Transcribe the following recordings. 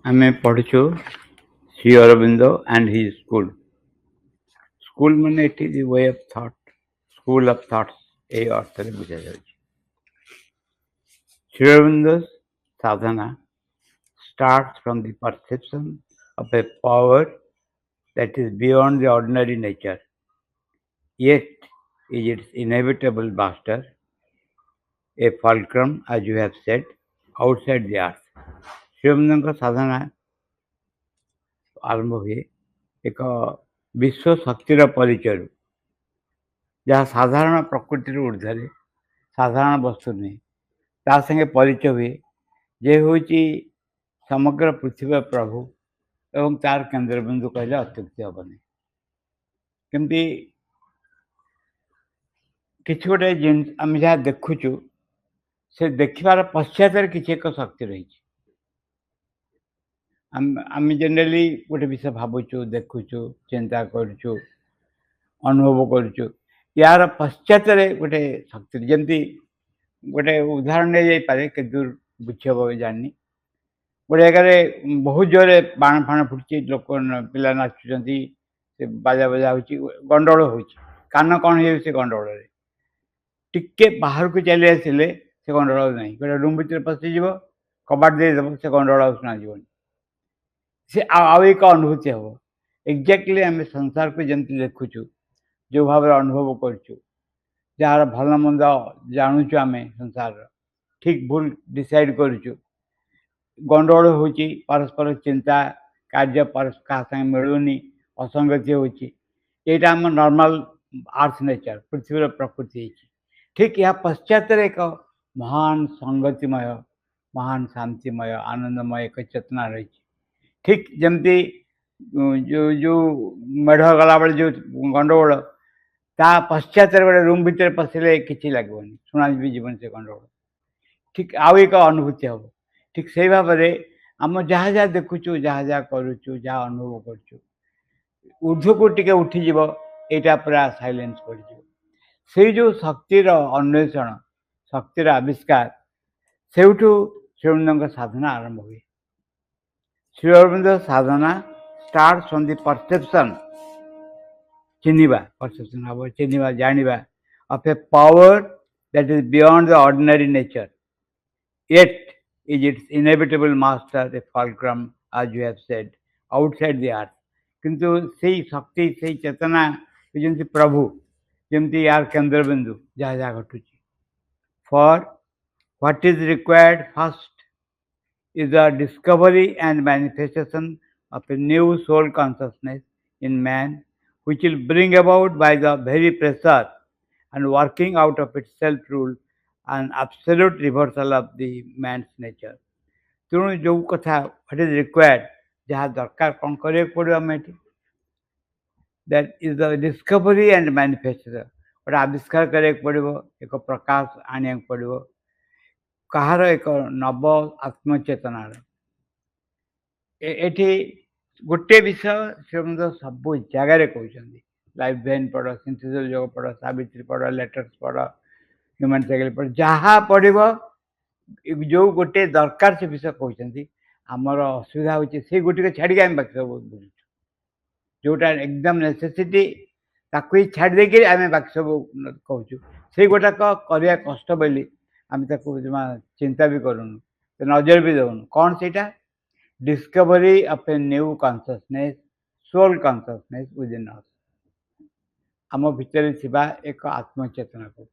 आमे पढ़ुछु Shri Aurobindo and his school school माने it is way of thought school of thoughts ए अर्थ रे बुझा जाय श्री अरविंदो साधना starts from the perception of a power that is beyond the ordinary nature, yet is its inevitable master, a fulcrum, as you have said, outside the earth. श्रीअरविंदो साधना आरंभ हुए एक विश्व शक्तिर परिचय जहाँ साधारण प्रकृति ऊर्ध्वे साधारण वस्तु नुहे ता संगे परिचय हुए जे हूँ समग्र पृथ्वी प्रभु एवं तार केन्द्रबिंदु कहले अत्युक्ति हेनी कमी कि गोटे जिन आम जहाँ देखुचु से देखार पश्चात किसी एक शक्ति रही आम जनरली गोटे विषय भावुचु देखुचु चिंता करुचु अनुभव करुचु यार पश्चात गोटे शक्ति जमती गोटे उदाहरण नहीं जापे के दूर बुझे जानी गोटे जगह बहुत जोरे बाण फाण फुटी लोक पिला नाचुं बाजा बजा हो गंडोल हो कान कौन हो गंडोल टिके बाहर को चली आसिले से गंडोल नहीं गोटे रूम भर पशिज कबाट देदेव से गंडोल शुणा से आउ एक अनुभूति हम एक्जाक्टली आम संसार को जमी देखुचु जो भाव अनुभव करुचु जार भल मंद जानूचु आम संसार ठीक भूल डिसाइड करुचु गंडोल हो परस्पर चिंता कार्य क्या संगे मिलूनी असंगति होटा आम नॉर्मल अर्थ नेचर पृथ्वी प्रकृति ठीक यह पश्चात एक महान संगतिमय महान शांतिमय आनंदमय एक चेतना रही ठीक जमती जो जो मेढ़ गला बेले जो गंडगोल ता पश्चात गोटे रूम भितर पशिले कि लगभग शुणा भी जीवन से गंडगोल ठीक आउ एक अनुभूति हम ठीक से भाव में आम जहाँ जहाँ देखुचु जहाँ जहाँ करुचु जहाँ अनुभव करुचु ऊर्ध्व को टिके उठीज यहाँ पूरा साइलेंस पड़ जो शक्तिर अन्वेषण शक्तिर आविष्कार से श्रीअरविंदो साधना आरंभ हुए श्रीअरविंदो साधना स्टार्ट फ्रॉम द परसेप्शन चिन्हवा परसेप्शन हम चिन्हवा जाना of a power that is beyond the ordinary nature yet is its inevitable master, a fulcrum, as you have said, outside the earth. किंतु से शक्ति से चेतना जमी प्रभु जमी यार केन्द्रबिंदु जहाँ जहाँ घटुची for what is required first is the discovery and manifestation of a new soul consciousness in man which will bring about by the very pressure and working out of its self-rule an absolute reversal of the man's nature. तेणु जो कथा what is required जहाँ दरकार कौन करिया पड़ो आम that is the discovery and manifestation गोटे आविष्कार करिया पड़ो एक प्रकाश आनिया पड़ो कहार एक नव आत्मचेतनार एठी गोटे विषय श्रीअरविंदो सब जगार कहते लाइफ वेन पढ़ सिंथेसिस योग पढ़ सावित्री पढ़ लेटर्स पढ़ ह्यूमन साइकिल पढ़ जहाँ पढ़ो जो गोटे दरकार से विषय कहते आमर असुविधा हो गोटे छाड़ी आम बाकी सब बुझुँ जोटा एकदम नेसेसिटी ताकू ही छाड़ देकर आम बाकी सब कहूँ से गोटाक करवा कष्ट बोली आम जमा चिंता भी करूँ नजर भी दौनु कौन से discovery of a new consciousness soul consciousness within us आम भितर थिबा एक आत्मचेतना को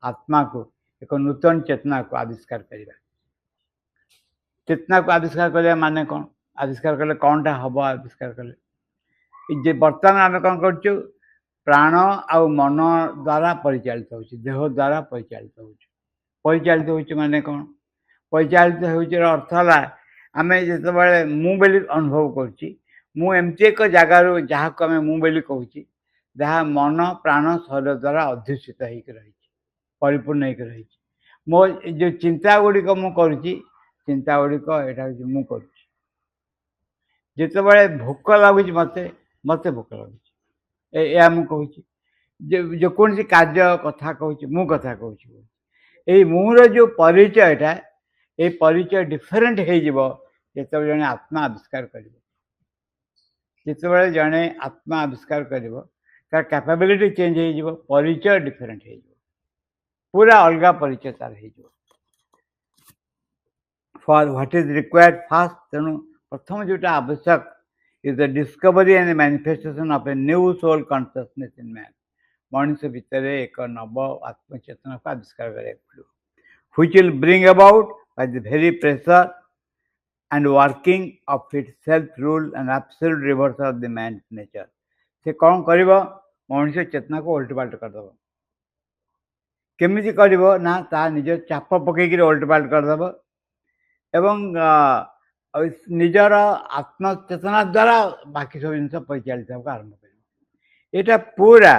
आत्मा को एक नूतन चेतना को आविष्कार करवा चेतना को आविष्कार करवा माने कौन आविष्कार कले कौनटा हम आविष्कार कले बर्तमान आम कौन कर प्राण आ मन द्वारा परिचालित हो देह द्वारा परिचालित हो माने कौन परिचालित हो अर्थ है आम जो मुझे अनुभव करमती एक जगार जहाँ को आम मुझे कहूँ जहाँ मन प्राण शरीर द्वारा अध्युषित हो रही परिपूर्ण हो रही मो जो चिंता गुड़िक मुझे चिंता गुड़िक यहाँ मुझे जिते भोक लगुच मत मत भोक लगुच या मुझे जेकोसी कार्य कथा कहूँ मु कथा कहूँ ये मुर जो परिचयटा ये परिचय डिफरेन्ट हो ଯେତେବେଳେ ଜଣେ ଆତ୍ମା ଆବିଷ୍କାର କରିବ, ଯେତେବେଳେ ଜଣେ ଆତ୍ମା ଆବିଷ୍କାର କରିବ ତାର କ୍ୟାପାବିଲିଟି ଚେଞ୍ଜ ହେଇଯିବ, ପରିଚୟ ଡିଫରେଣ୍ଟ ହେଇଯିବ, ପୁରା ଅଲଗା ପରିଚୟ ତାର ହେଇଯିବ। For what is required first, ତେଣୁ ପ୍ରଥମ ଯେଉଁଟା ଆବଶ୍ୟକ is the discovery and manifestation of a new soul consciousness in man. ମଣିଷ ଭିତରେ ଏକ ନବ ଆତ୍ମଚେତନାକୁ ଆବିଷ୍କାର କରିବାକୁ ପଡ଼ିବ, which will bring about by the very pressure and working of its self-rule and absolute reversal of the man's nature। ସେ କ'ଣ କରିବ? ମଣିଷ ଚେତନାକୁ ଓଲଟପାଲଟ କରିଦେବ। କେମିତି କରିବ ନା ତା ନିଜ ଚାପ ପକେଇକିରି ଓଲଟପାଲଟ କରିଦେବ ଏବଂ ନିଜର ଆତ୍ମଚେତନା ଦ୍ୱାରା ବାକି ସବୁ ଜିନିଷ ପରିଚାଳିତ ହେବାକୁ ଆରମ୍ଭ କରିବ। ଏଇଟା ପୁରା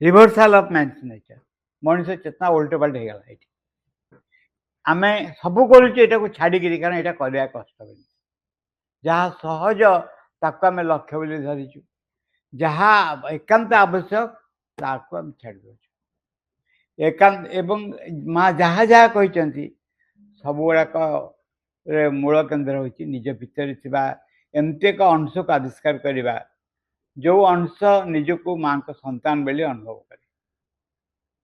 ରିଭର୍ସାଲ ଅଫ୍ ମ୍ୟାନ୍ସ ନେଚର। ମଣିଷ ଚେତନା ଓଲଟପାଲଟ ହେଇଗଲା ଏଇଠି। ଆମେ ସବୁ କରୁଛୁ ଏଟାକୁ ଛାଡ଼ିକିରି, କାରଣ ଏଇଟା କରିବା କଷ୍ଟ ବୋଲି। ଯାହା ସହଜ ତାକୁ ଆମେ ଲକ୍ଷ୍ୟ ବୋଲି ଧରିଛୁ, ଯାହା ଏକାନ୍ତ ଆବଶ୍ୟକ ତାକୁ ଆମେ ଛାଡ଼ି ଦେଉଛୁ। ଏକାନ୍ତ ଏବଂ ମା ଯାହା ଯାହା କହିଛନ୍ତି ସବୁଗୁଡ଼ାକ ମୂଳ କେନ୍ଦ୍ର ହେଉଛି ନିଜ ଭିତରେ ଥିବା ଏମିତି ଏକ ଅଂଶକୁ ଆବିଷ୍କାର କରିବା ଯେଉଁ ଅଂଶ ନିଜକୁ ମାଙ୍କ ସନ୍ତାନ ବୋଲି ଅନୁଭବ କରେ।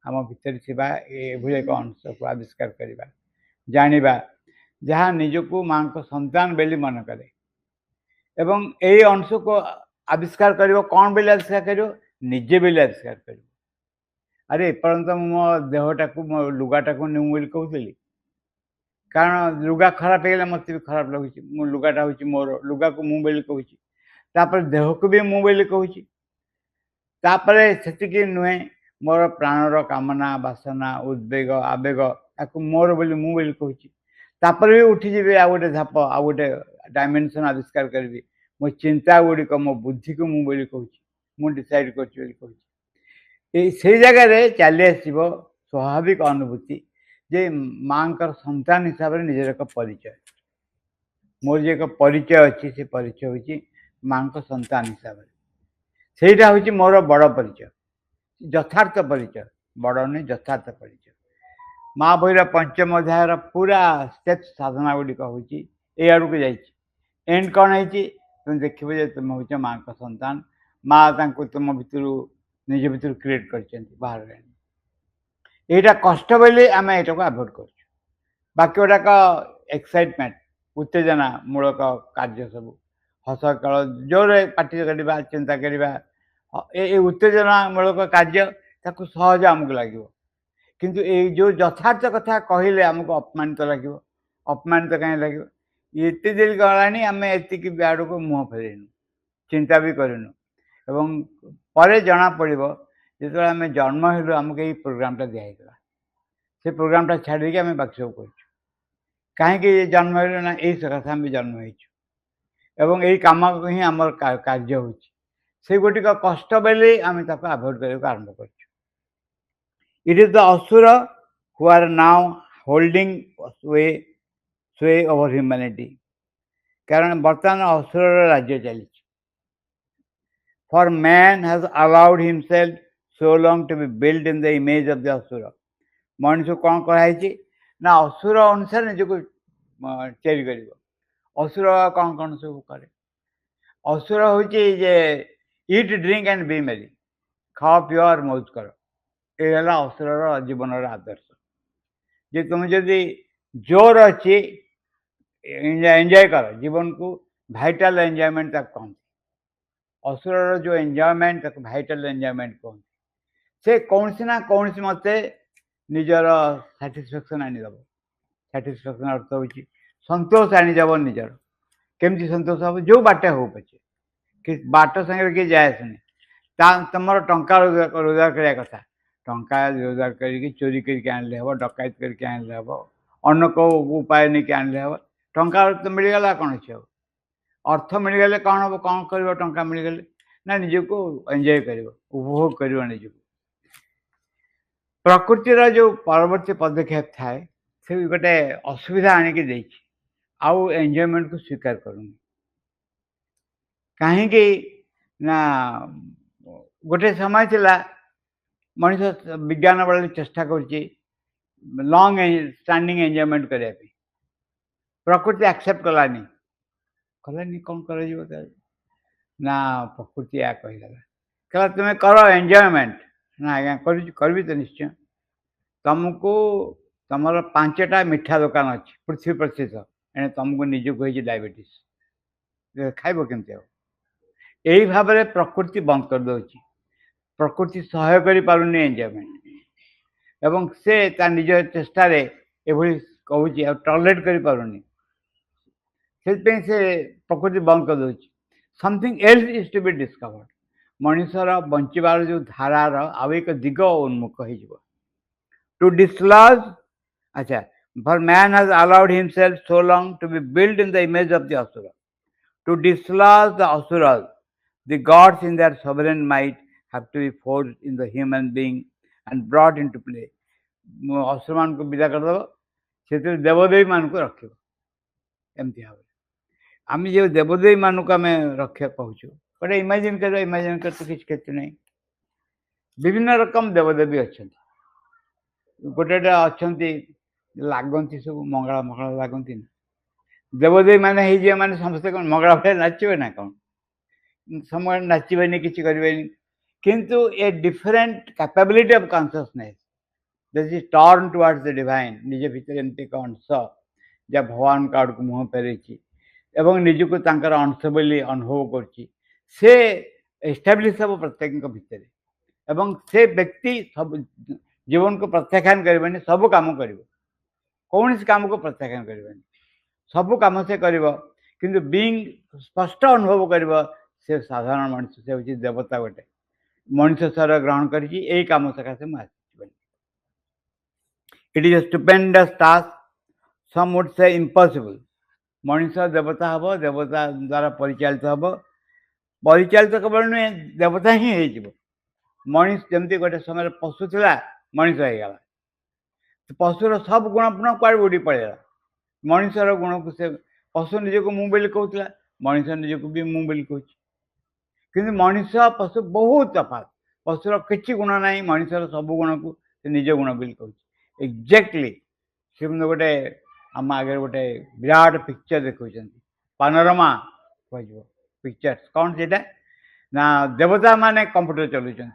ଆମ ଭିତରେ ଥିବା ଏଭଳି ଏକ ଅଂଶକୁ ଆବିଷ୍କାର କରିବା, ଜାଣିବା, ଯାହା ନିଜକୁ ମାଙ୍କ ସନ୍ତାନ ବୋଲି ମନେ କରେ। ଏବଂ ଏଇ ଅଂଶକୁ ଆବିଷ୍କାର କରିବ କ'ଣ ବୋଲି ଆବିଷ୍କାର କରିବ? ନିଜେ ବୋଲି ଆବିଷ୍କାର କରିବ। ଆରେ ଏପର୍ଯ୍ୟନ୍ତ ମୁଁ ମୋ ଦେହଟାକୁ, ମୋ ଲୁଗାଟାକୁ ମୁଁ ବୋଲି କହୁଥିଲି, କାରଣ ଲୁଗା ଖରାପ ହେଇଗଲେ ମୋତେ ବି ଖରାପ ଲାଗୁଛି। ମୁଁ ଲୁଗାଟା ହେଉଛି ମୋର, ଲୁଗାକୁ ମୁଁ ବୋଲି କହୁଛି, ତାପରେ ଦେହକୁ ବି ମୁଁ ବୋଲି କହୁଛି, ତାପରେ ସେତିକି ନୁହେଁ ମୋର ପ୍ରାଣର କାମନା, ବାସନା, ଉଦ୍ବେଗ, ଆବେଗ ତାକୁ ମୋର ବୋଲି ମୁଁ ବୋଲି କହୁଛି। ତାପରେ ବି ଉଠିଯିବି ଆଉ ଗୋଟେ ଧାପ, ଆଉ ଗୋଟେ ଡାଇମେନସନ୍ ଆବିଷ୍କାର କରିବି। ମୋ ଚିନ୍ତା ଗୁଡ଼ିକ, ମୋ ବୁଦ୍ଧିକୁ ମୁଁ ବୋଲି କହୁଛି, ମୁଁ ଡିସାଇଡ୍ କରୁଛି ବୋଲି କହୁଛି। ସେଇ ଜାଗାରେ ଚାଲି ଆସିବ ସ୍ୱାଭାବିକ ଅନୁଭୂତି ଯେ ମାଙ୍କର ସନ୍ତାନ ହିସାବରେ ନିଜର ଏକ ପରିଚୟ। ମୋର ଯେ ଏକ ପରିଚୟ ଅଛି, ସେ ପରିଚୟ ହେଉଛି ମାଙ୍କ ସନ୍ତାନ ହିସାବରେ। ସେଇଟା ହେଉଛି ମୋର ବଡ଼ ପରିଚୟ, ଯଥାର୍ଥ ପରିଚୟ। ବଡ଼ ନୁହେଁ, ଯଥାର୍ଥ ପରିଚୟ। ମା ବହିର ପଞ୍ଚମ ଅଧ୍ୟାୟର ପୁରା ଷ୍ଟେପ୍ ସାଧନା ଗୁଡ଼ିକ ହେଉଛି ଏଇ ଆଡ଼କୁ ଯାଇଛି। ଏଣ୍ଡ କ'ଣ ହେଇଛି? ତୁମେ ଦେଖିବ ଯେ ତୁମେ ହେଉଛ ମାଙ୍କ ସନ୍ତାନ। ମା ତାଙ୍କୁ ତୁମ ଭିତରୁ, ନିଜ ଭିତରୁ କ୍ରିଏଟ୍ କରିଛନ୍ତି, ବାହାରେ ଆଣି। এইটা কষ্ট বলে ଆମେ ଏଟାକୁ ଆଭଏଡ୍ କରୁଛୁ। ବାକି ଗୁଡ଼ାକ ଏକ୍ସାଇଟମେଣ୍ଟ, ଉତ୍ତେଜନାମୂଳକ କାର୍ଯ୍ୟ ସବୁ, ହସ ଖେଳ, ଜୋରରେ ପାଟି କରିବା, ଚିନ୍ତା କରିବା, ଏ ଉତ୍ତେଜନାମୂଳକ କାର୍ଯ୍ୟ ତାକୁ ସହଜ ଆମକୁ ଲାଗିବ। କିନ୍ତୁ ଏଇ ଯେଉଁ ଯଥାର୍ଥ କଥା କହିଲେ ଆମକୁ ଅପମାନିତ ଲାଗିବ। ଅପମାନିତ କାହିଁ ଲାଗିବ? ଏତେ ଦିନ ଗଲାଣି ଆମେ ଏତିକି ଆଡ଼କୁ ମୁହଁ ଫେରେଇନୁ, ଚିନ୍ତା ବି କରିନୁ। ଏବଂ ପରେ ଜଣାପଡ଼ିବ ଯେତେବେଳେ ଆମେ ଜନ୍ମ ହେଲୁ ଆମକୁ ଏଇ ପ୍ରୋଗ୍ରାମଟା ଦିଆହେଇଥିଲା। ସେ ପ୍ରୋଗ୍ରାମଟା ଛାଡ଼ିକି ଆମେ ବାକି ସବୁ କରୁଛୁ। କାହିଁକି ଜନ୍ମ ହେଲୁ? ନା ଏଇ ସକାଶେ ଆମେ ଜନ୍ମ ହେଇଛୁ ଏବଂ ଏଇ କାମକୁ ହିଁ ଆମର କାର୍ଯ୍ୟ ହେଉଛି। ସେଗୁଡ଼ିକ କଷ୍ଟ ବୋଲି ଆମେ ତାକୁ ଆଭଏଡ୍ କରିବାକୁ ଆରମ୍ଭ କରୁଛୁ। ଇଟ୍ ଇଜ୍ ଦ ଅସୁର ହୁ ଆର୍ ନାଉ ହୋଲ୍ଡିଂ sway over humanity। କାରଣ ବର୍ତ୍ତମାନ ଅସୁରର ରାଜ୍ୟ ଚାଲିଛି। For man has allowed himself so long to be built in the image of the asura। ମଣିଷ କ'ଣ କରାହେଇଛି ନା ଅସୁର ଅନୁସାରେ ନିଜକୁ ତିଆରି କରିବ। ଅସୁର କ'ଣ କ'ଣ ସବୁ କରେ? ଅସୁର ହେଉଛି ଯେ ଇଟ୍ ଡ୍ରିଙ୍କ ଆଣ୍ଡ ବି ମେରି, ଖାଅ ପିଅ ଆର୍ ମଉଜ କର। ଏ ହେଲା ଅସୁରର ଜୀବନର ଆଦର୍ଶ। ଯେ ତୁମେ ଯଦି ଜୋର ଅଛି ଏନ୍ଜୟ କର, ଜୀବନକୁ ଭାଇଟାଲ ଏନ୍ଜୟମେଣ୍ଟ ତାକୁ କହନ୍ତି। ଅସୁରର ଯେଉଁ ଏନ୍ଜୟମେଣ୍ଟ ତାକୁ ଭାଇଟାଲ ଏନ୍ଜୟମେଣ୍ଟ କହନ୍ତି। ସେ କୌଣସି ନା କୌଣସି ମତେ ନିଜର ସାଟିସ୍ଫ୍ୟାକ୍ସନ୍ ଆଣିଦେବ। ସାଟିସ୍ଫ୍ୟାକ୍ସନ୍ ଅର୍ଥ ହେଉଛି ସନ୍ତୋଷ ଆଣିଦେବ ନିଜର। କେମିତି ସନ୍ତୋଷ ହେବ? ଯେଉଁ ବାଟ ହଉ ପଛେ, କି ବାଟ ସାଙ୍ଗରେ କିଏ ଯାଏ ଆସେନି। ତୁମର ଟଙ୍କା ରୋଜଗାର କରିବା କଥା, ଟଙ୍କା ରୋଜଗାର କରିକି ଚୋରି କରିକି ଆଣିଲେ ହେବ, ଡକାୟତ କରିକି ଆଣିଲେ ହେବ, ଅନ୍ୟ କେଉଁ ଉପାୟ ନେଇକି ଆଣିଲେ ହେବ। ଟଙ୍କା ମିଳିଗଲା କ'ଣ ଅଛି ଆଉ? ଅର୍ଥ ମିଳିଗଲେ କ'ଣ ହେବ? କ'ଣ କରିବ ଟଙ୍କା ମିଳିଗଲେ? ନା ନିଜକୁ ଏନ୍ଜୟ କରିବ, ଉପଭୋଗ କରିବ ନିଜକୁ। ପ୍ରକୃତିର ଯେଉଁ ପରବର୍ତ୍ତୀ ପଦକ୍ଷେପ ଥାଏ ସେ ଗୋଟେ ଅସୁବିଧା ଆଣିକି ଦେଇଛି, ଆଉ ଏନ୍ଜୟମେଣ୍ଟକୁ ସ୍ୱୀକାର କରୁନି। କାହିଁକି ନା ଗୋଟେ ସମୟ ଥିଲା ମଣିଷ ବିଜ୍ଞାନ ବଳରେ ଚେଷ୍ଟା କରୁଛି ଲଙ୍ଗ ଷ୍ଟାଣ୍ଡିଂ ଏନ୍ଜୟମେଣ୍ଟ କରିବା ପାଇଁ। ପ୍ରକୃତି ଆକ୍ସେପ୍ଟ କଲାନି। କଲାନି କ'ଣ କରାଯିବ ତାହେଲେ? ନା ପ୍ରକୃତି ଏହା କହିଦେଲା। କହିଲା ତୁମେ କର ଏନ୍ଜୟମେଣ୍ଟ। ନା ଆଜ୍ଞା କରିବି ତ ନିଶ୍ଚୟ। ତମକୁ ତମର 5ଟା ମିଠା ଦୋକାନ ଅଛି ପୃଥିବୀ ପ୍ରସିଦ୍ଧ। ଏଣେ ତମକୁ ନିଜକୁ ହେଇଛି ଡାଇବେଟିସ୍। ଖାଇବ କେମିତି ଆଉ? ଏଇ ଭାବରେ ପ୍ରକୃତି ବନ୍ଦ କରିଦେଉଛି। ପ୍ରକୃତି ସହାୟ କରିପାରୁନି ଏନ୍ଜୟମେଣ୍ଟ ଏବଂ ସେ ତା ନିଜ ଚେଷ୍ଟାରେ ଏଭଳି କହୁଛି ଆଉ ଟଲରେଟ୍ କରିପାରୁନି। ସେଥିପାଇଁ ସେ ପ୍ରକୃତି ବନ୍ଦ କରିଦେଉଛି। Something else is to be discovered. ମଣିଷର ବଞ୍ଚିବାର ଯେଉଁ ଧାରାର ଆଉ ଏକ ଦିଗ ଉନ୍ମୁଖ ହେଇଯିବ। ଟୁ ଡିସଲଜ୍ ଆଚ୍ଛା for man has allowed himself so long to be built in the image of the asura. To dislodge the asuras, the gods in their sovereign might have to be forged in the human being and brought into play. असुर मान को विदा करदेव से देवदेवी मान को रख एमती भाव आम जो देवदेवी मान को आम रक्षा कहूँ गोटे इमेजिन कर तो किसी क्षति नहीं। विभिन्न रकम देवदेवी अच्छा गोटे अच्छा लगती सब मंगला मंगला लगती देवदेवी माने माने समस्ते कौन मंगला भाई नाचे ना कौन समय नाचे किसी करें किंतु a different capability of consciousness that is turn towards the divine निज भितर एमती एक अंश जहाँ भगवान का आड़ को मुह फेरई एवं निजको तांकर अंश बोली अनुभव कर एस्टाब्लीश हम प्रत्येक भितर एवं से व्यक्ति सब जीवन को प्रत्याख्यान करें सब काम कर कौन काम को प्रत्याख्यान करें सब काम से कर किंतु बीइंग स्पष्ट अनुभव कर से साधारण मनुष्य से हूँ देवता गोटे मनुष्य शरीर ग्रहण कर काम सकाशे मुझे it is a stupendous task some would say impossible मनुष्य देवता हम देवता द्वारा परिचालित हम परिचालित केवल नुहे देवता ही हो मनुष्य जमती गोटे समय पशु था मनुष्य होगा पशुर सब गुण कड़े उड़ी पड़ेगा मनुष्यर गुण को से पशु निजक मु बोली कहूला मनुष्य निजक भी मु बोली कहूँ कि मनुष्य पशु बहुत तफात पशुर किसी गुण ना मनुष्यर सब गुण को निज गुण बोली कहूँ एक्जाक्टली से गोटे आम आगे गोटे विराट पिक्चर देखा पानोरमा कह पिक्चर्स कौन से ना देवता माने कंप्यूटर चलुं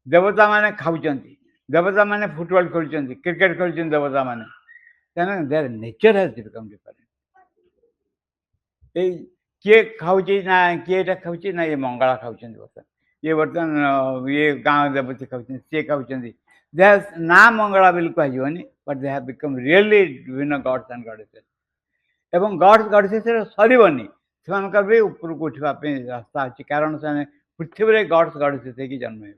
देवता माने खाऊँ देवता माने फुटबॉल खेलुं क्रिकेट खेलुं देवता माने their nature has become different किए खाऊँ ना किए खाऊँ ना ये मंगला खाऊँ बर्तमान ये बर्तमान ये गाँव देवती खाऊँ सी खाऊँ दे ना मंगला बिल कहनी but they have become really विभिन्न गॉड्स एंड गॉडेसेस एवं गॉड्स गॉडेसेस सरबनी से भी ऊपर को उठापी रास्ता अच्छी कारण से पृथ्वी गॉड्स गॉडेसेस होगी जन्म हे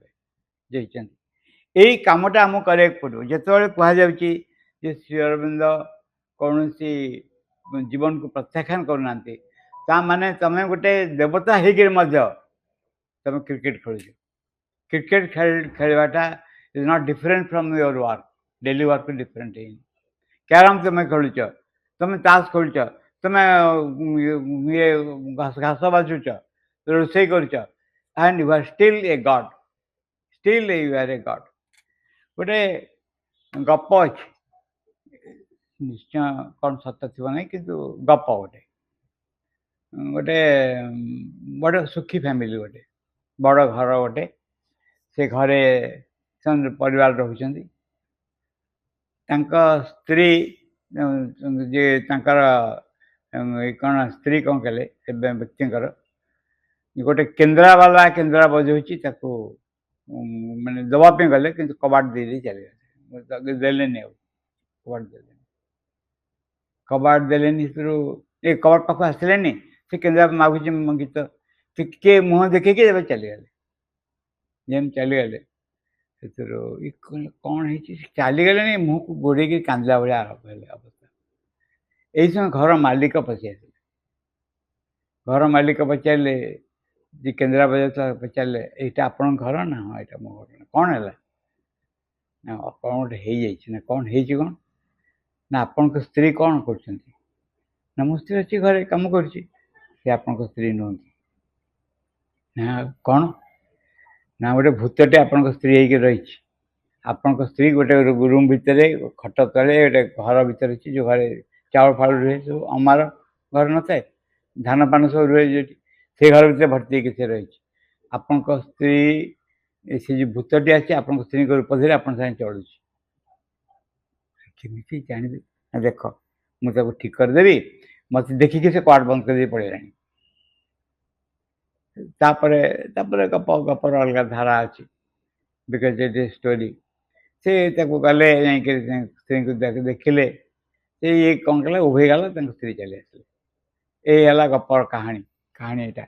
यही कमटा आम कराया पड़ो जो कहुच्छे श्री अरविंद कौन जीवन को प्रत्याख्यान करना माने तमें गोटे देवता हो तुम क्रिकेट खेल क्रिकेट खेलवाटा is not different from your work daily work different है कैरम तुम खेलुच तुम ताश खेलुच तुम ये घास बाजुच रोसे कर and you are still a god still you are a god गोटे गप अच्छे निश्चय कौन सत थी ना कि गप गोटे गोटे बड़ सुखी फैमिली गोटे बड़ घर गोटे से घरे परिवार रोचंती स्त्री जे कौन स्त्री कौन कले व्यक्ति गोटे केन्द्रा वाला केन्द्रा बजाऊँगी माने दवापी गले कि कबाट दे चले देले कबाट देले कबाट देले ये कबाट पाख आसले से केन्द्रा मागुच गीत किए मुह देखे चलीगले जमी चलीगले कौन है चलीगले मुह को गोड़े कांदा भाया आरंभ है अवस्था यही समय घर मालिक पशि आस घर मालिक पचारे जी केन्द्रा बजा पचारे यहाँ आपण घर ना हाँ यहाँ मो घर कौन है ना आप गोटे ना कौन कौन ना आपण स्त्री कौन कर ना मो स्त्री अच्छी घरे कम कर स्त्री नुहत ना कौन ना गोटे भूतटे आपण स्त्री होगी रही आपण स्त्री गोटे रूम भितर खट तले गोटे घर भितर अच्छी जो घर चाउल फाड़ रुहे सब अमार घर न थाए ଧାନ ପାନ ସବୁ ରୁହେ ଯୋଉଠି, ସେ ଘର ଭିତରେ ଭର୍ତ୍ତି ହେଇକି ସେ ରହିଛି। ଆପଣଙ୍କ ସ୍ତ୍ରୀ ସେ ଯେଉଁ ଭୂତଟି ଆସିଛି ଆପଣଙ୍କ ସ୍ତ୍ରୀଙ୍କ ରୂପ ଧରି ଆପଣଙ୍କ ସାଙ୍ଗେ ଚଳୁଛି। କେମିତି ଜାଣିବି? ନା ଦେଖ ମୁଁ ତାକୁ ଠିକ୍ କରିଦେବି, ମୋତେ ଦେଖିକି ସେ କବାଟ ବନ୍ଦ କରିଦେଇ ପଳେଇଲାଣି। ତାପରେ ତାପରେ ଗପର ଅଲଗା ଧାରା ଅଛି, ବିକଜ ଇଟ୍ ଇଜ ଷ୍ଟୋରି। ସେ ତାକୁ ଗଲେ ଯାଇକି ସ୍ତ୍ରୀଙ୍କୁ ଦେଖିଲେ, ସେ ଇଏ କ'ଣ କଲା, ଉଭେଇ ଗଲା, ତାଙ୍କ ସ୍ତ୍ରୀ ଚାଲି ଆସିଲେ। ଏଇ ହେଲା ଗପର କାହାଣୀ ଏଇଟା।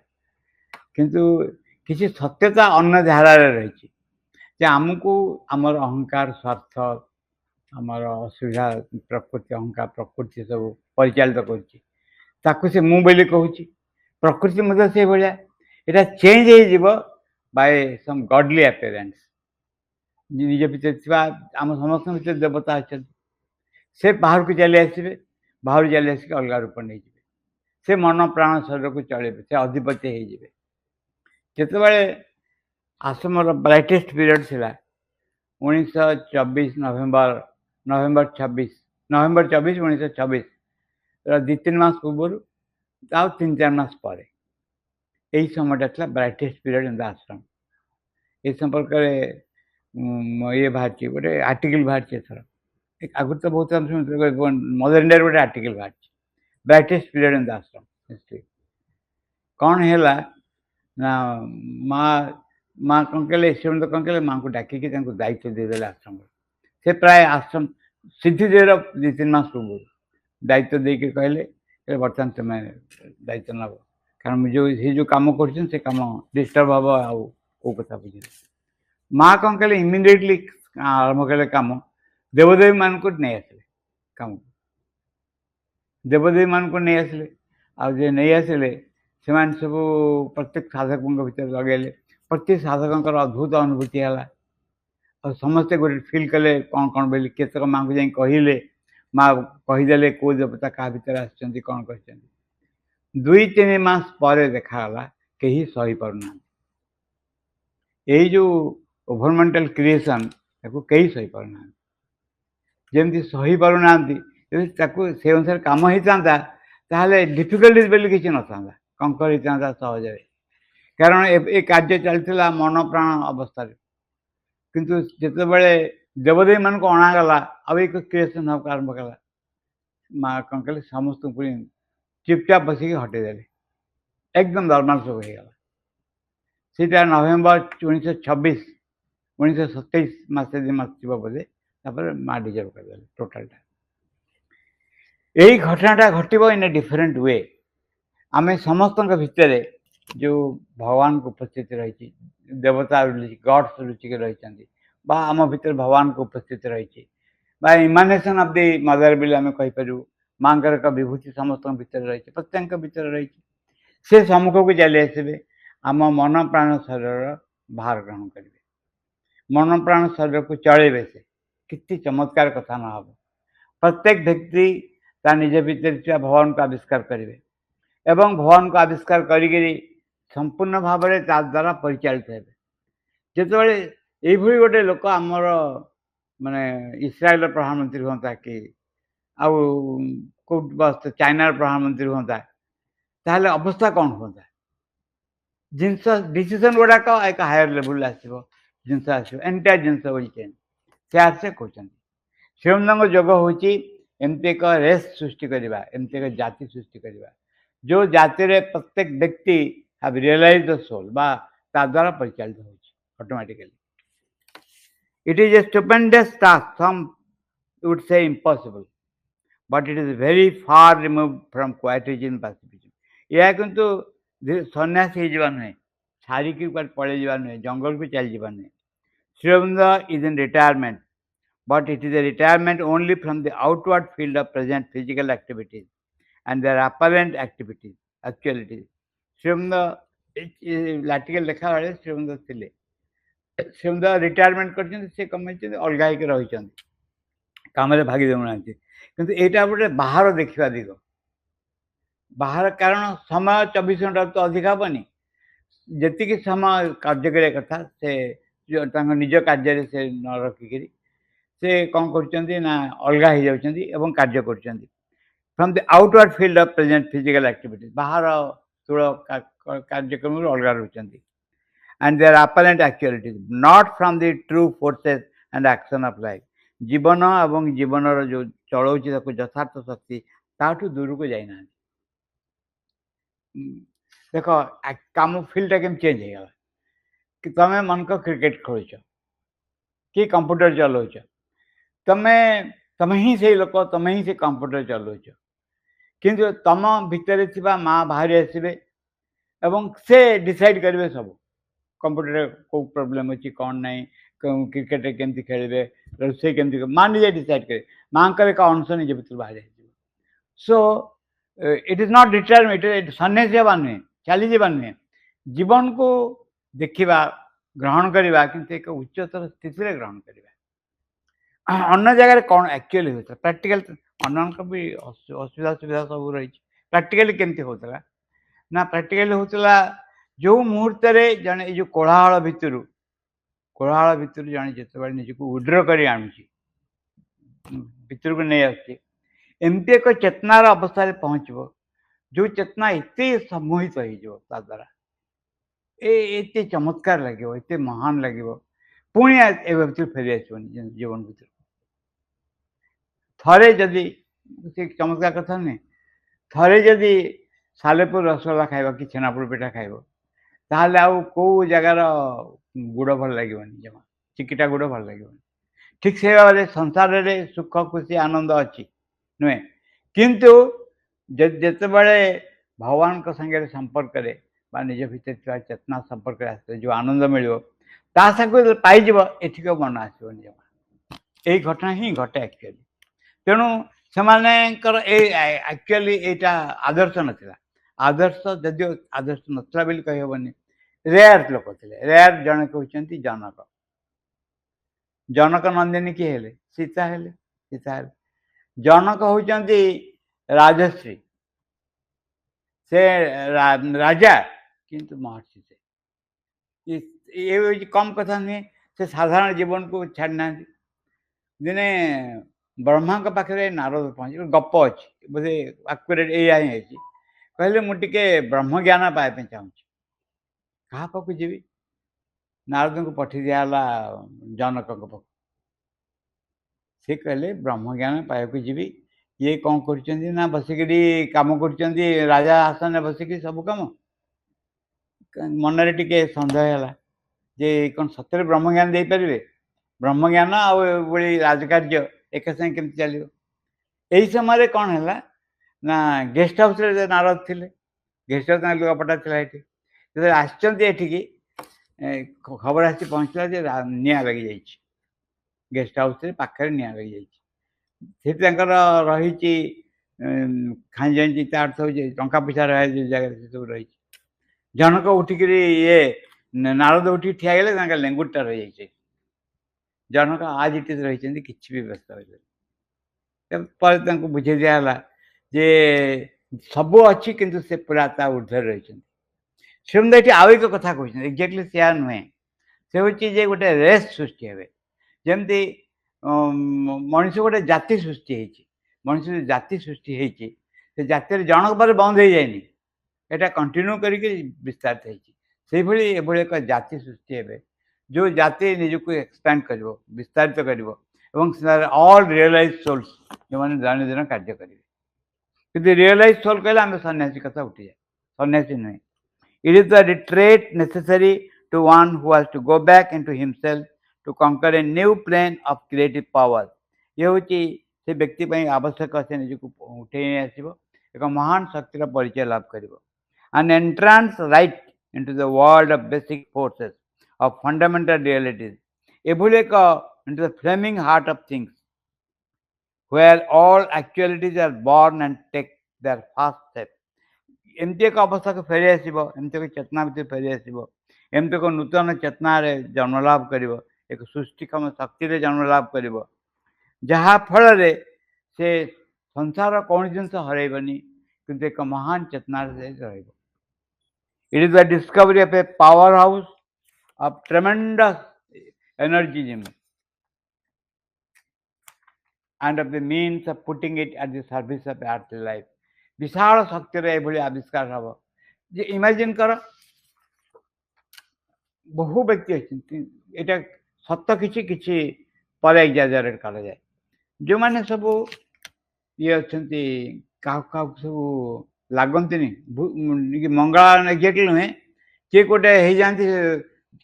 କିନ୍ତୁ କିଛି ସତ୍ୟତା ଅନ୍ୟ ଧାରାରେ ରହିଛି, ଯେ ଆମକୁ ଆମର ଅହଙ୍କାର, ସ୍ୱାର୍ଥ, ଆମର ଅସୁବିଧା, ପ୍ରକୃତି, ଅହଙ୍କାର ପ୍ରକୃତି ସବୁ ପରିଚାଳିତ କରୁଛି। ତାକୁ ସେ ମୁଁ ବୋଲି କହୁଛି, ପ୍ରକୃତି ମଧ୍ୟ ସେଇଭଳିଆ। এটা ଚେଞ୍ଜ ହେଇଯିବ ବାଇ ସମ୍ ଗଡଲି ଆପିୟରାନ୍ସ। ନିଜ ଭିତରେ ଥିବା ଆମ ସମସ୍ତଙ୍କ ଭିତରେ ଦେବତା ଅଛନ୍ତି, ସେ ବାହାରକୁ ଚାଲି ଆସିବେ, ବାହାରୁ ଚାଲି ଆସିକି ଅଲଗା ରୂପ ନେଇଯିବେ। ସେ ମନ ପ୍ରାଣ ଶରୀରକୁ ଚଳେଇବେ, ସେ ଅଧିପତି ହେଇଯିବେ। ଯେତେବେଳେ ଆଶ୍ରମର ବ୍ରାଇଟେଷ୍ଟ ପିରିୟଡ଼ ଥିଲା 1924 ନଭେମ୍ବର 26 1926 2-3 ମାସ ପୂର୍ବରୁ ଆଉ 3-4 ମାସ ପରେ এই সময়টা ଥିଲା ବ୍ରାଇଟେଷ୍ଟ ପିରିୟଡ଼ ଇନ୍ ଦ ଆଶ୍ରମ। ଏ ସମ୍ପର୍କରେ ଇଏ ବାହାରିଛି, ଗୋଟେ ଆର୍ଟିକଲ ବାହାରିଛି ଏଥର। ଆଗରୁ ତ ବହୁତ ଆମେ ଶୁଣିଥିଲୁ, ମଦର ଇଣ୍ଡିଆରେ ଗୋଟେ ଆର୍ଟିକଲ ବାହାରିଛି, brightest period in the ashram history. କ'ଣ ହେଲା ନା ମା କ'ଣ କଲେ, ସେମାନେ କ'ଣ କଲେ, ମାଆଙ୍କୁ ଡାକିକି ତାଙ୍କୁ ଦାୟିତ୍ୱ ଦେଇଦେଲେ ଆଶ୍ରମର। ସେ ପ୍ରାୟ ଆଶ୍ରମ ସିଦ୍ଧିଦେବର 2-3 ମାସ ପୂର୍ବରୁ ଦାୟିତ୍ୱ ଦେଇକି କହିଲେ ବର୍ତ୍ତମାନ ତୁମେ ଦାୟିତ୍ୱ ନେବ, କାରଣ ମୁଁ ସେ ଯେଉଁ କାମ କରୁଛନ୍ତି ସେ କାମ ଡିଷ୍ଟର୍ବ ହେବ, ଆଉ କେଉଁ କଥା ବୁଝିଲେ। ମା କ'ଣ କଲେ, ଇମିଡ଼ିଏଟଲି ଆରମ୍ଭ କଲେ କାମ, ଦେବଦେବୀମାନଙ୍କୁ ନେଇ ଆସିଲେ କାମକୁ। ଦେବଦେବୀମାନଙ୍କୁ ନେଇ ଆସିଲେ, ଆଉ ଯେ ନେଇ ଆସିଲେ ସେମାନେ ସବୁ ପ୍ରତ୍ୟେକ ସାଧକଙ୍କ ଭିତରେ ଲଗେଇଲେ। ପ୍ରତ୍ୟେକ ସାଧକଙ୍କର ଅଦ୍ଭୁତ ଅନୁଭୂତି ହେଲା, ଆଉ ସମସ୍ତେ ଗୋଟେ ଫିଲ୍ କଲେ କ'ଣ କ'ଣ ବୋଲି। କେତେକ ମାଆଙ୍କୁ ଯାଇ କହିଲେ, ମା କହିଦେଲେ କେଉଁ ଦେବତା କାହା ଭିତରେ ଆସିଛନ୍ତି, କ'ଣ କରିଛନ୍ତି। 2-3 ମାସ ପରେ ଦେଖାଗଲା କେହି ସହିପାରୁନାହାନ୍ତି। ଏଇ ଯେଉଁ ଓଭରମେଣ୍ଟାଲ କ୍ରିଏସନ୍, ତାକୁ କେହି ସହିପାରୁନାହାନ୍ତି। ଯେମିତି ସହିପାରୁନାହାନ୍ତି, ଯଦି ତାକୁ ସେ ଅନୁସାରେ କାମ ହେଇଥାନ୍ତା ତାହେଲେ ଡିଫିକଲ୍ଟିଜ୍ ବୋଲି କିଛି ନଥାନ୍ତା, କଙ୍କର ହେଇଥାନ୍ତା ସହଜରେ। କାରଣ ଏ କାର୍ଯ୍ୟ ଚାଲିଥିଲା ମନ ପ୍ରାଣ ଅବସ୍ଥାରେ। କିନ୍ତୁ ଯେତେବେଳେ ଦେବଦେବୀମାନଙ୍କୁ ଅଣାଗଲା, ଆଉ ଏକ କ୍ରିଏସନ୍ ହେବାକୁ ଆରମ୍ଭ କଲା, ମା କ'ଣ କଲେ, ସମସ୍ତଙ୍କୁ ଚୁପଚାପ ବସିକି ହଟେଇଦେଲେ, ଏକଦମ ନର୍ମାଲ ସବୁ ହେଇଗଲା। ସେଇଟା ନଭେମ୍ବର 1926 1927 ମାସେ 2 ମାସ ଥିବ ବୋଧେ, ତାପରେ ମା ଡିଜର୍ଭ କରିଦେଲେ ଟୋଟାଲଟା। ଏଇ ଘଟଣାଟା ଘଟିବ ଇନ୍ ଏ ଡିଫରେଣ୍ଟ ୱେ। ଆମେ ସମସ୍ତଙ୍କ ଭିତରେ ଯେଉଁ ଭଗବାନଙ୍କ ଉପସ୍ଥିତି ରହିଛି, ଦେବତା ଗଡ୍ସ ଲୁଚିକି ରହିଛନ୍ତି, ବା ଆମ ଭିତରେ ଭଗବାନଙ୍କ ଉପସ୍ଥିତି ରହିଛି, ବା ଇମାନେସନ୍ ଅଫ୍ ଦି ମଦର ବୋଲି ଆମେ କହିପାରିବୁ। ମାଙ୍କର ଏକ ବିଭୂତି ସମସ୍ତଙ୍କ ଭିତରେ ରହିଛି, ପ୍ରତ୍ୟେକଙ୍କ ଭିତରେ ରହିଛି। ସେ ସମ୍ମୁଖକୁ ଚାଲି ଆସିବେ, ଆମ ମନ ପ୍ରାଣ ଶରୀରର ଭାର ଗ୍ରହଣ କରିବେ, ମନ ପ୍ରାଣ ଶରୀରକୁ ଚଳେଇବେ। ସେ କେତେ ଚମତ୍କାର କଥା ନ ହେବ। ପ୍ରତ୍ୟେକ ବ୍ୟକ୍ତି ତା ନିଜ ଭିତରେ ଥିବା ଭଗବାନଙ୍କୁ ଆବିଷ୍କାର କରିବେ, ଏବଂ ଭଗବାନଙ୍କୁ ଆବିଷ୍କାର କରିକିରି ସମ୍ପୂର୍ଣ୍ଣ ଭାବରେ ତା ଦ୍ୱାରା ପରିଚାଳିତ ହେବେ। ଯେତେବେଳେ ଏଇଭଳି ଗୋଟେ ଲୋକ ଆମର ମାନେ ଇସ୍ରାଏଲର ପ୍ରଧାନମନ୍ତ୍ରୀ ହୁଅନ୍ତା, କି ଆଉ କେଉଁଠି ବସ୍ତ ଚାଇନାର ପ୍ରଧାନମନ୍ତ୍ରୀ ହୁଅନ୍ତା, ତାହେଲେ ଅବସ୍ଥା କ'ଣ ହୁଅନ୍ତା? ଜିନିଷ ଡିସିସନ୍ ଗୁଡ଼ାକ ଏକ ହାୟର ଲେଭେଲରେ ଆସିବ, ଜିନିଷ ଆସିବ, ଏଣ୍ଟାୟାର ଜିନିଷ ବୋଲି ଚେଞ୍ଜ। ସେ ଆସେ କହୁଛନ୍ତି ଶ୍ରୀଅନ୍ନଙ୍କ ଯୋଗ ହେଉଛି ଏମିତି ଏକ ରେସ୍ ସୃଷ୍ଟି କରିବା, ଏମିତି ଏକ ଜାତି ସୃଷ୍ଟି କରିବା, ଯେଉଁ ଜାତିରେ ପ୍ରତ୍ୟେକ ବ୍ୟକ୍ତି ହାଭ୍ ରିଅଲାଇଜ୍ ଦ ସୋଲ୍, ବା ତା ଦ୍ୱାରା ପରିଚାଳିତ ହେଉଛି automatically. It is a stupendous task, some would say impossible, but it is very far removed from quietism pacifism. ଏହା କିନ୍ତୁ ସନ୍ନ୍ୟାସ ହେଇଯିବା ନୁହେଁ, ଛାଡ଼ିକି ପଳେଇ ଯିବା ନୁହେଁ, ଜଙ୍ଗଲକୁ ଚାଲିଯିବା ନୁହେଁ। Sri Aurobindo is in retirement, but it is a retirement only from the outward field of present physical activities and their apparent activities, actualities. Sri Aurobindo ଲାଟିକାଲ ଲେଖାବେଳେ Shri Arvind ଥିଲେ, ଶ୍ରୀ ଅରବିନ୍ଦ ରିଟାୟାରମେଣ୍ଟ କରିଛନ୍ତି, ସେ କମେଇଛନ୍ତି, ଅଲଗା ହେଇକି ରହିଛନ୍ତି, କାମରେ ଭାଗି ଦେଉନାହାନ୍ତି। କିନ୍ତୁ ଏଇଟା ଗୋଟେ ବାହାର ଦେଖିବା ଦିଗ, ବାହାର, କାରଣ ସମୟ 24 ଘଣ୍ଟାରୁ ତ ଅଧିକ ହେବନି। ଯେତିକି ସମୟ କାର୍ଯ୍ୟ କରିବା କଥା ସେ ତାଙ୍କ ନିଜ କାର୍ଯ୍ୟରେ ସେ ନ ରଖିକିରି ସେ କ'ଣ କରୁଛନ୍ତି ନା ଅଲଗା ହେଇଯାଉଛନ୍ତି ଏବଂ କାର୍ଯ୍ୟ କରୁଛନ୍ତି। From the outward field of present physical activities बाहर स्थूल कार्यक्रम अलग रोचंती and their apparent actualities, not from the true forces and action of life. जीवन एवं जीवनर जो चलाउछि ताको यथार्थ शक्ति ताठू दूर को जाई ना देखो काम फील्ड केम चेंज हो गला कि तमे मन को क्रिकेट खेलुछ कि कंप्यूटर चलाउछ तमे तमे ही से लोक तमे ही से कंप्यूटर चलाउछ किंतु तम भितर थिबा मां बाहर आसीबे एवं से डिसाइड करबे सब कंप्यूटर को प्रॉब्लम अच्छी कौन नहीं क्रिकेट केमती खेलेंगे रोसे केमती मां निजे डिसाइड करे माँ का अंश निजे भर बाहर so it is not retirement it सन्यासी हवा नुहे चली जा नुहे जीवन को देखा ग्रहण करवा कि एक उच्चतर स्थिति में ग्रहण करवा अन्य जगह कौन एक्चुअली होता प्रैक्टिकल अन्य भी असुविधा सुविधा सब रही प्रैक्टिकली केमती होता ना प्रैक्टिकली होता जो मुहूर्त जड़े जो कोलाहल भितर जड़े जिते निजक उड्र कर भितर को नहीं आमती एक चेतनार अवस्था पहुँचब जो चेतना एत सम्मोहित हो द्वारा ये चमत्कार लगे एत महान लगे पुणी ए फेरी आसवन जीवन भर थे जदि चमत्कार कथा नुहे थे जदि सालेपुर रसगोल्ला खाइब कि छेनापोड़ पिठा खाइब ताहले आउ को जगार गुड़ भल लगे जमा चिकिटा गुड़ भल लगे ठीक से भाव संसार में सुख खुशी आनंद अच्छी नुहे किंतु जिते बड़े भगवान संगे संपर्क निज भर चेतना संपर्क आस जो आनंद मिलो ताकू पाइज एठिक मन आसवन जमा यही घटना ही घटे एक्चुअली तेणु से एक्चुअली यहाँ आदर्श नाला आदर्श जदिव आदर्श नाला बोली कहबनी रेयर लोक थे रेयर जन कहते जनक जनक नंदिनी किए हेले सीता हेले सीता हेले जनक होती राजश्री से राजा किंतु महर्षि से ये कम कथा नुहे से साधारण जीवन को छाड़ना दिने ब्रह्मा के पाखे नारद पहुँच गप अच्छी बोधे आक्यूरेट ये कहले मुझे ब्रह्म ज्ञान पाइबा चाहूँ क्या पाक जी नारद को पठे दिगला जनक पाख से कहले ब्रह्म ज्ञान पाइक जी ये कौन कर बसिक कम कर राजा आसन बसिक सब कम मनरे टिके सन्देह है जे कौन सतरे ब्रह्म ज्ञान दे पारे ब्रह्म ज्ञान आड़ी राजकार्य एक संगे केमती चलो यही समय कौन है ना गेस्ट हाउस नारद थे गेस्ट हाउस लुगापटा थी आसठी खबर आसी पहुँचला निआ लगी जा गेस्ट हाउस पाखे निआ लगी जा रही खाई अर्थ हो टाँचा पैसा रहा जगह सब रही जनक उठिक ये नारद उठी ठिया गले लेंगुटा रही जाए जनक आज इट रही कि भी व्यस्त पर बुझे दिगला जे सब अच्छी किंतु से पूरा ऊर्धर रही से आउ एक कथा कहते एक्जाक्टली सेया नुहे से हूँ गोटे रेस सृष्टि हे जमती मनीष गोटे जाति सृष्टि मनीष जाति सृष्टि से जाति जनक पर बंद हो जाए यहाँ कंटिन्यू करके विस्तारित हो एक जाति सृष्टि हे जो जाति निजक एक्सपैंड कर विस्तारित कर ऑल रियलाइज सोल्स जो मैंने दिन दिन कार्य करेंगे कि रियलाइज सोल कहले आम सन्यासी कथा उठी जाए सन्यासी नुहे it is the trait necessary to one who has to go back into himself to conquer a new plane of creative power ये हूँ से व्यक्ति आवश्यक से निजक उठे आसो एक महान शक्तिर परिचय लाभ कर an entrance right into the world of basic forces of fundamental realities into the flaming heart of things where all actualities are born and take their first step एमती एक अवस्था को फेरी आमती एक चेतना भर फेरी आमती एक नूतन चेतन जन्मलाभ कर एक सृष्टिक्षम शक्ति जन्मलाभ कर जहाँ फल से संसार कौन जिन हरबनी कि एक महान चेतना रही It is the discovery of a powerhouse of tremendous energy. and of the means of putting it at the service of earthly life. विशाल शक्तिर एभली आविष्कार हम जे इमेजिन कर बहु व्यक्ति अच्छे यहाँ सत कि पर एक्जाजरेट करा जाए जो मैंने सब ये अच्छा क्या सब लगती मंगला एक्जाक्टली नुहे किए गोटे हो जाती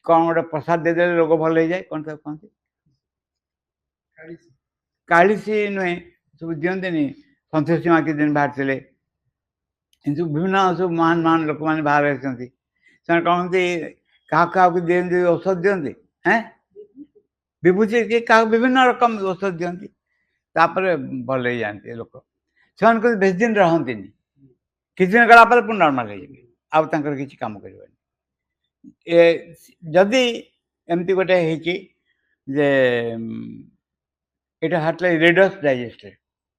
कौन गोटे प्रसाद देदे रोग भल हो जाए कौन सब कहते कालीसी नुहे सब दिखती संतोषी माँ के दिन बाहर थे सब विभिन्न सब महान महान लोक मैंने बाहर आती कहते क्या दिखती औषध दिखती हैं विभूति कि क्या विभिन्न रकम औषध दिखती भल हो जाती लोक से बेस दिन रहती किसी दिन गला पुनः नर्माल हो किसी कम कर जदि एमती गोटे जे यहाँ हाट रीडर्स डाइजेस्ट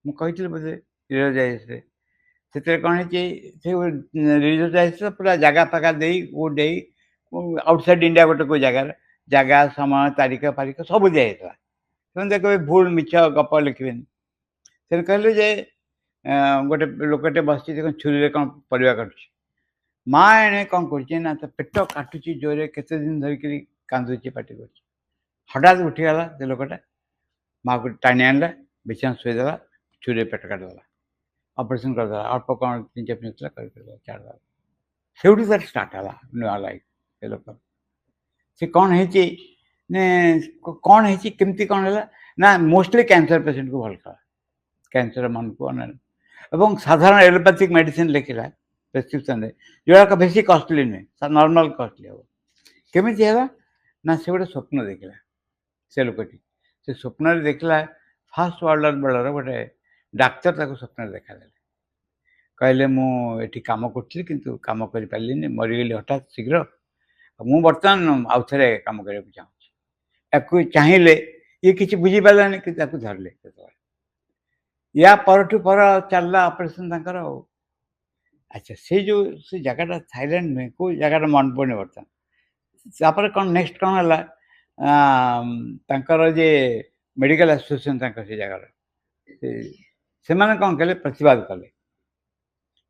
मुझे बोधे रीडर्स डाइजेस्ट से कौन है रीडर्स डाइजेस्ट पूरा जगह फाका दे आउटसाइड इंडिया गोटे कोई जगार जगह समय तारीख फारिख सब दिखाई से देखे भूल मिछ गप लिखे से कहले जे गोटे लोकटे बस छुरी कौन परिवा काटुची माँ एने कौन करना तो पेट काटुची जोरे केते दिन धरिक कांदुची पाटी कर हठात उठीगला से लोकटा माँ को टाणी आनला बिछाना शुईदेला छुरी पेट काटिदेला ऑपरेशन करदेला अल्प कौन 3-4 मिनट छाड़देला से तार स्टार्ट है नुआ लाइफ से लोक से कौन है कौन है केमती कौन है ना मोस्टली कैंसर पेसेंट को भल कला कैंसर मन को एवं साधारण एलोपैथिक मेडिसिन लिखला प्रेस्क्रिप्शन जोड़ाक बेसी कॉस्टली नुहे नॉर्मल कॉस्टली हम केमी है ना से गोटे स्वप्न देखला से लोकटी से स्वप्न देखला फास्ट वर्ल्ड बेलर गोटे डाक्तर ताको स्वप्न देखा कहले मुझे कम करी किंतु कम कर पारे मरीगली हठात शीघ्र मु बर्तमान आउ थे कम करने चाहूँ या चाहिए ये किसी बुझीपारानी कि धरले या परठू पर चलला ऑपरेशन तंकर अच्छा से जो से जगह थाईलैंड नुहे को जगह मन पड़े बर्तमान कौन नेक्स्ट कौन है जे मेडिकल एसोसिएशन से जगार से माने कौन कले प्रतिवाद कले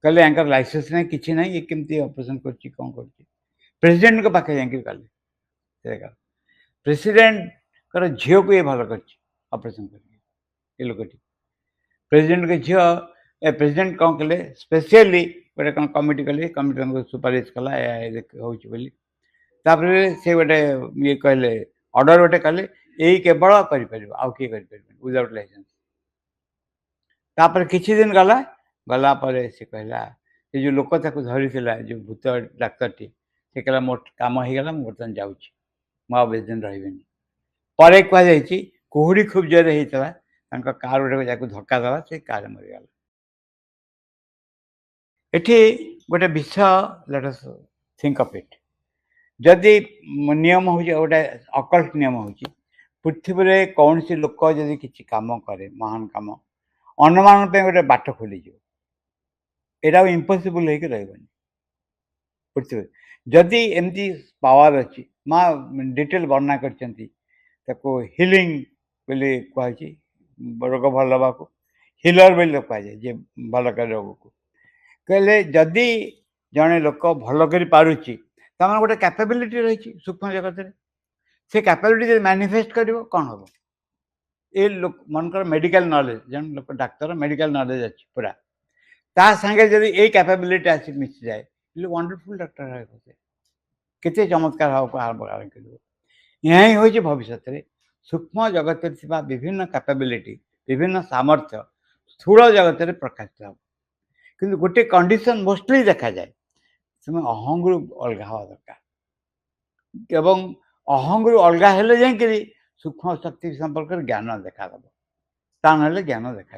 कहले यांकर लाइसेंस नहीं किसी ना ये केमती ऑपरेशन कर कौन कर प्रेसिडेंट के पाखे जाकि कले प्रेसिडेंट कर झील को ये भल कर ऑपरेशन कर लोकटी प्रेसिडेंट के झील प्रेसिडेंट कौन कले स्पेशली गोटे कौन कमिटी कले कमिटी सुपारिश कला होली से गोटे ये कहले ऑर्डर गोटे कले यही केवल कर आउ किए विदाउट लाइसेंस तापर किछि दिन गला गला पर से कहला ये जो लोक धरी जो भूत डाक्तर टी से कहला मोर काम हो गला बर्तमान जाऊँगी मुझे बेस दिन रही पर कहुई कुहुड़ी खूब जोर होता कार गोटे धक्का दला से कार मरीगला एठी गोटे विषय let us think of it जदि नियम हो गोटे अकल्ट नियम हो पृथ्वी रे कौन सी लोक जदि किसी काम करे महान काम अनुमान गोटे बाट खोली यहाँ इम्पॉसिबल हो रही पृथ्वी जदि एमती पावर अच्छी माँ डिटेल वर्णना कर हिलिंग बोली कहुई रोग भल हवा को हिलर बोली कहुए जे भल कर रोग को कहले जदि जड़े लोक भल कर पारुची तमार गोटे कैपेबिलिटी रही सूक्ष्म जगत से कैपेबिलिटी मैनिफेस्ट कर कौन हम ये लोक मनकर मेडिकल नॉलेज जन लोक डाक्तर मेडिकल नॉलेज अच्छी पूरा ता संगे जदि ये कैपेबिलिटी आसी मिसी जाए वंडरफुल डॉक्टर है केते चमत्कार आरंभ कर यही हूँ भविष्य में सूक्ष्म जगत विभिन्न कैपेबिलिटी विभिन्न सामर्थ्य स्थूल जगत में प्रकाशित हो कि गोटे कंडीशन मोस्टली देखा जाए से अहंगु अलग हवा दरकार एवं अहंगु अलग हेले जाकि सूक्ष्म शक्ति संपर्क ज्ञान देखा ता ना ज्ञान देखा